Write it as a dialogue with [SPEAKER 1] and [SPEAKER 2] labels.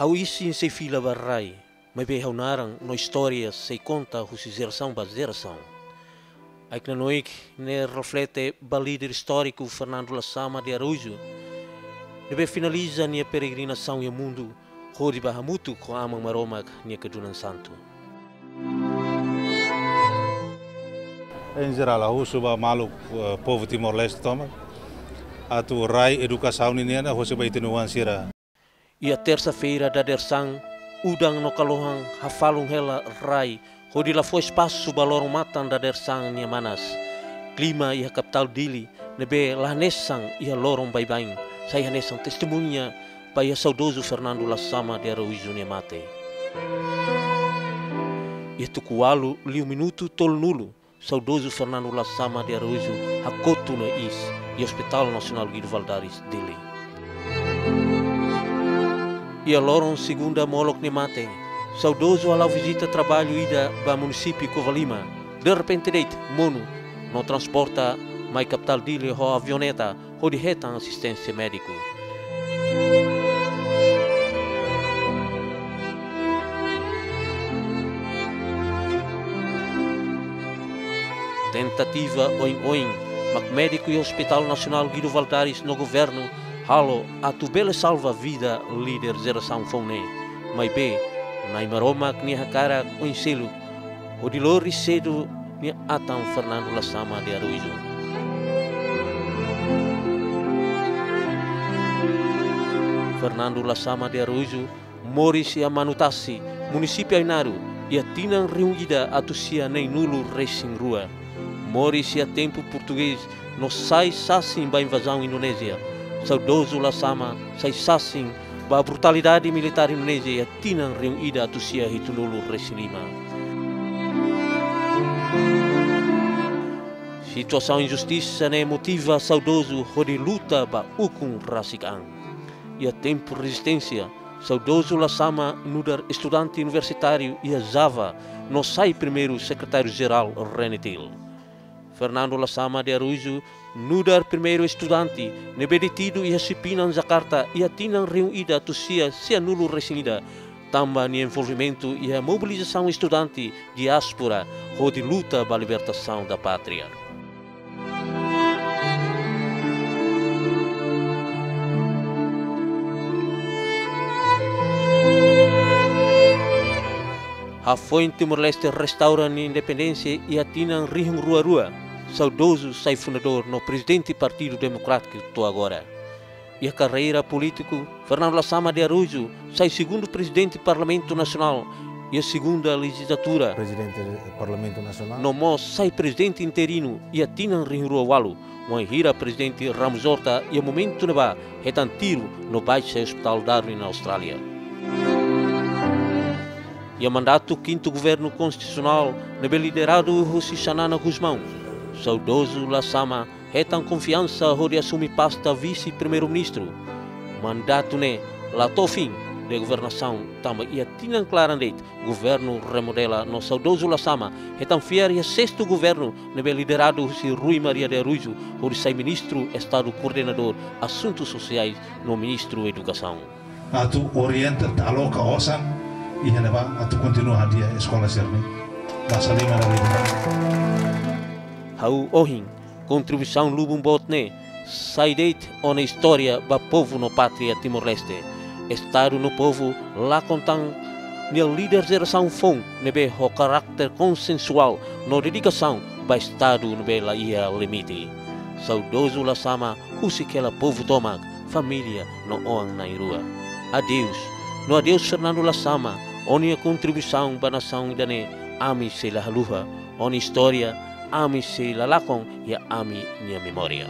[SPEAKER 1] Hau isi se fila barrai, mas be hau narang no história se conta husi geração ba geração. Aik na noik ne reflete ba líder histórico Fernando Lassama de Araújo, nebe finaliza nia peregrinação e mundo, hori bahamutu ko amang maromak nia kedunan santo.
[SPEAKER 2] Em geral, a Rússia malu povo Timor-Leste toma, a tu rai educação niniana, Rússia vai ter nuansira.
[SPEAKER 1] Ia terça-feira da dersang, udang no kalohang hafalung hela rai, hodi la foi espaço balorong matan da dersang nia manas. Klima ia capital dili, nebe lahanesang ia lorong baibaing, saya hanesang testemunha pa ia saudoso Fernando Lassama de Araújo nia mate. Ia tukualu liu minuto tol nulo, saudoso Fernando Lassama de Araújo hakotu na is e Hospital Nacional Guido Valadares dele. Ia lorong segunda molok ni mate, saudoso alau visita trabalho ida ba município Covalima. De repente deit mono no transporta mai capital dele ho avioneta ho de retan assistência médico. Tentativa oin, mas médico e Hospital Nacional Guido Valadares no governo halo a tu bela salva vida líder geração fone, mas be na imaroma que nia cara oin selo o de lori cedo nia atan Fernando Lassama de Araújo. Fernando Lassama de Araújo mori se a Manutasi, município Ainaru, e a tinang reunida a tusia nem nulo racing rua. Mori se a tempo português no sai sassin ba invasão Indonésia. Saudoso Lassama sai sassin ba brutalidade militar Indonésia e a tinang reunida a tusia hitunulu resinima. Situação injustiça ne motiva saudoso hodi luta ba ukun rasikang. E a tempo resistência, saudoso Lassama nudar estudante universitário e a Java no sai primeiro secretário-geral Renetil. Fernando Lassama de Araújo nudar primeiro estudante, nebe detido e recipinan Jakarta e a tinang reunida a tusia se nulo resinida. Tamba ni envolvimento e a mobilização estudante diáspora hodi luta ba libertação da pátria. A fonte Timor-Leste restaura a independência e a tinang rihung rua-rua. Saudoso sai fundador no presidente Partido Democrático to agora. E a carreira político, Fernando Lassama de Araújo sai segundo presidente do Parlamento Nacional e a segunda legislatura.
[SPEAKER 2] Presidente do Parlamento Nacional.
[SPEAKER 1] No Mos sai presidente interino e a tinang rihung rua-walu. Moihira presidente Ramos Horta e a momento neba retantiro no Baixo Hospital Darwin na Austrália. E a mandato quinto governo constitucional nebe liderado José Xanana Guzmão. Saudoso Lassama retan confiança hori assumi pasta vice-primeiro-ministro. Mandato ne lato fim de governação tamba ia tinang clarandeit governo remodela no saudoso Lassama retan fiar ia sexto governo nebe liderado José Rui Maria de Araújo hori sai ministro estado coordenador assuntos sociais no ministro educação.
[SPEAKER 2] Atu orienta aloca osan e neba atu continua dia escola serni. Basa lima na
[SPEAKER 1] Hau ohin, contribuição lubum botne, sai deit ona história ba povo no pátria Timor-Leste. Estado no povo, lá contang, nel líder geração fong, nebe ho carácter consensual, no dedicação, ba Estado nebe la ia limite. Saudoso Lassama, husi kela povo tomag, família no oang na irua. Adeus, no adeus Fernando Lassama, oni a contribuição ba nação idane, ami se la haluha, oni história, ami se lalakong e ami nia memória.